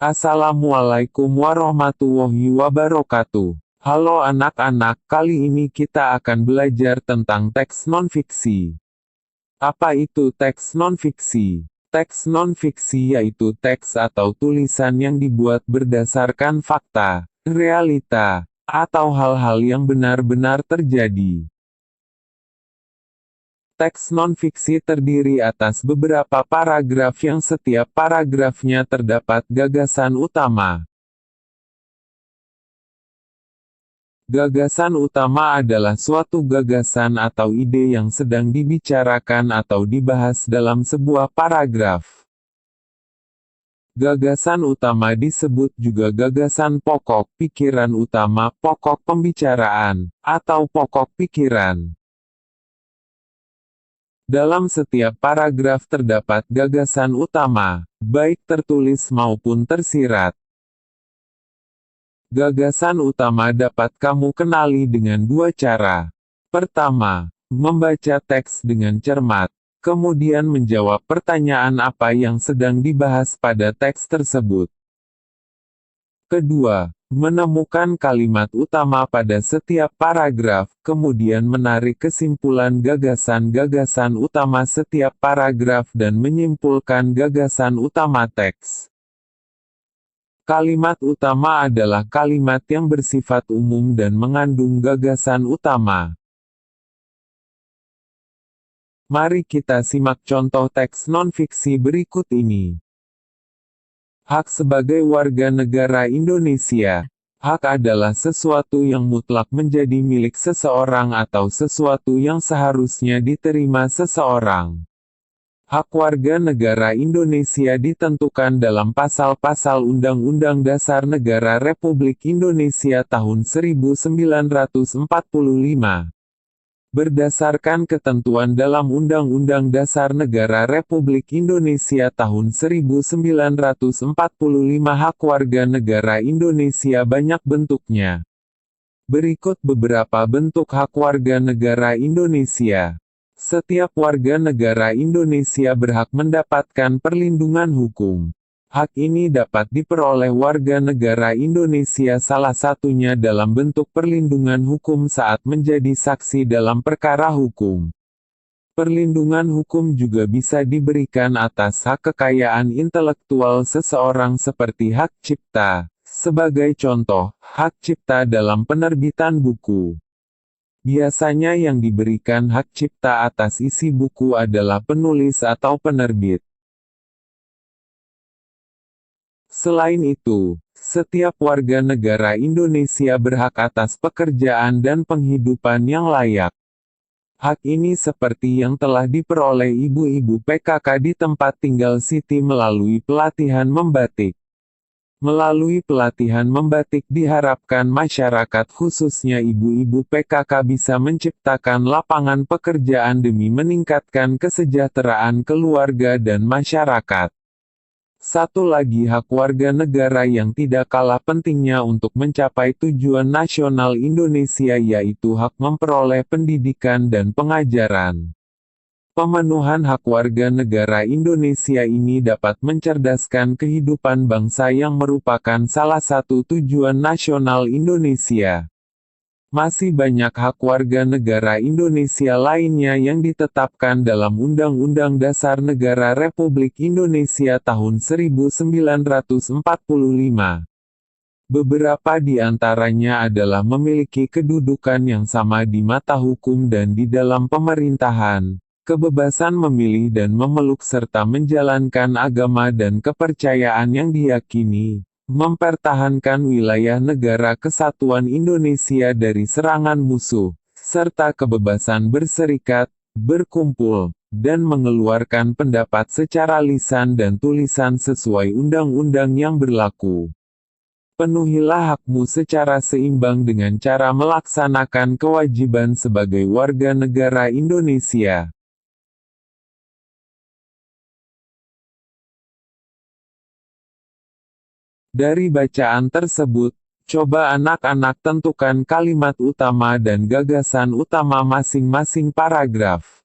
Assalamualaikum warahmatullahi wabarakatuh. Halo anak-anak, kali ini kita akan belajar tentang teks non-fiksi. Apa itu teks non-fiksi? Teks non-fiksi yaitu teks atau tulisan yang dibuat berdasarkan fakta, realita, atau hal-hal yang benar-benar terjadi. Teks non-fiksi terdiri atas beberapa paragraf yang setiap paragrafnya terdapat gagasan utama. Gagasan utama adalah suatu gagasan atau ide yang sedang dibicarakan atau dibahas dalam sebuah paragraf. Gagasan utama disebut juga gagasan pokok, pikiran utama, pokok pembicaraan, atau pokok pikiran. Dalam setiap paragraf terdapat gagasan utama, baik tertulis maupun tersirat. Gagasan utama dapat kamu kenali dengan dua cara. Pertama, membaca teks dengan cermat, kemudian menjawab pertanyaan apa yang sedang dibahas pada teks tersebut. Kedua, menemukan kalimat utama pada setiap paragraf, kemudian menarik kesimpulan gagasan-gagasan utama setiap paragraf dan menyimpulkan gagasan utama teks. Kalimat utama adalah kalimat yang bersifat umum dan mengandung gagasan utama. Mari kita simak contoh teks non-fiksi berikut ini. Hak sebagai warga negara Indonesia. Hak adalah sesuatu yang mutlak menjadi milik seseorang atau sesuatu yang seharusnya diterima seseorang. Hak warga negara Indonesia ditentukan dalam pasal-pasal Undang-Undang Dasar Negara Republik Indonesia tahun 1945. Berdasarkan ketentuan dalam Undang-Undang Dasar Negara Republik Indonesia tahun 1945, hak warga negara Indonesia banyak bentuknya. Berikut beberapa bentuk hak warga negara Indonesia. Setiap warga negara Indonesia berhak mendapatkan perlindungan hukum. Hak ini dapat diperoleh warga negara Indonesia salah satunya dalam bentuk perlindungan hukum saat menjadi saksi dalam perkara hukum. Perlindungan hukum juga bisa diberikan atas hak kekayaan intelektual seseorang seperti hak cipta. Sebagai contoh, hak cipta dalam penerbitan buku. Biasanya yang diberikan hak cipta atas isi buku adalah penulis atau penerbit. Selain itu, setiap warga negara Indonesia berhak atas pekerjaan dan penghidupan yang layak. Hak ini seperti yang telah diperoleh ibu-ibu PKK di tempat tinggal Siti melalui pelatihan membatik. Melalui pelatihan membatik diharapkan masyarakat khususnya ibu-ibu PKK bisa menciptakan lapangan pekerjaan demi meningkatkan kesejahteraan keluarga dan masyarakat. Satu lagi hak warga negara yang tidak kalah pentingnya untuk mencapai tujuan nasional Indonesia yaitu hak memperoleh pendidikan dan pengajaran. Pemenuhan hak warga negara Indonesia ini dapat mencerdaskan kehidupan bangsa yang merupakan salah satu tujuan nasional Indonesia. Masih banyak hak warga negara Indonesia lainnya yang ditetapkan dalam Undang-Undang Dasar Negara Republik Indonesia tahun 1945. Beberapa di antaranya adalah memiliki kedudukan yang sama di mata hukum dan di dalam pemerintahan, kebebasan memilih dan memeluk serta menjalankan agama dan kepercayaan yang diyakini, mempertahankan wilayah negara kesatuan Indonesia dari serangan musuh, serta kebebasan berserikat, berkumpul, dan mengeluarkan pendapat secara lisan dan tulisan sesuai undang-undang yang berlaku. Penuhilah hakmu secara seimbang dengan cara melaksanakan kewajiban sebagai warga negara Indonesia. Dari bacaan tersebut, coba anak-anak tentukan kalimat utama dan gagasan utama masing-masing paragraf.